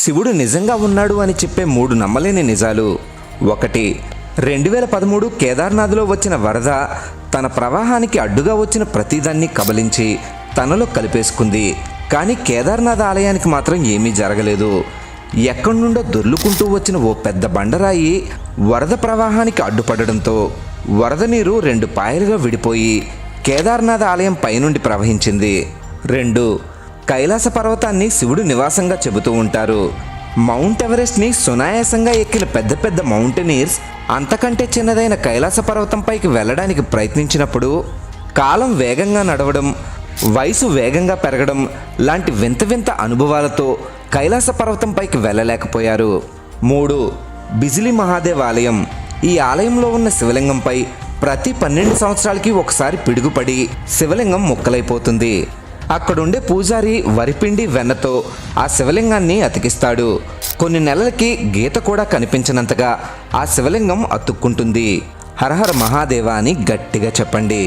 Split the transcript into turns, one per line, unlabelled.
శివుడు నిజంగా ఉన్నాడు అని చెప్పే 3 నమ్మలేని నిజాలు. 1. 2013 కేదార్నాథ్లో వచ్చిన వరద తన ప్రవాహానికి అడ్డుగా వచ్చిన ప్రతిదాన్ని కబలించి తనలో కలిపేసుకుంది. కానీ కేదార్నాథ్ ఆలయానికి మాత్రం ఏమీ జరగలేదు. ఎక్కడి నుండో దొర్లుకుంటూ వచ్చిన ఓ పెద్ద బండరాయి వరద ప్రవాహానికి అడ్డుపడడంతో వరద నీరు 2 పాయలుగా విడిపోయి కేదార్నాథ్ ఆలయం పైనుండి ప్రవహించింది. 2. కైలాస పర్వతాన్ని శివుడు నివాసంగా చెబుతూ ఉంటారు. మౌంట్ ఎవరెస్ట్ని సునాయాసంగా ఎక్కిన పెద్ద పెద్ద మౌంటైనీర్స్ అంతకంటే చిన్నదైన కైలాస పర్వతంపైకి వెళ్ళడానికి ప్రయత్నించినప్పుడు కాలం వేగంగా నడవడం, వయసు వేగంగా పెరగడం లాంటి వింత వింత అనుభవాలతో కైలాస పర్వతంపైకి వెళ్ళలేకపోయారు. 3. బిజిలీ మహాదేవ్ ఆలయం. ఈ ఆలయంలో ఉన్న శివలింగంపై ప్రతి 12 సంవత్సరాలకి ఒకసారి పిడుగుపడి శివలింగం ముక్కలైపోతుంది. అక్కడుండే పూజారి వరిపిండి వెన్నతో ఆ శివలింగాన్ని అతికిస్తాడు. కొన్ని నెలలకి గీత కూడా కనిపించినంతగా ఆ శివలింగం అతుక్కుంటుంది. హరహర మహాదేవ అని గట్టిగా చెప్పండి.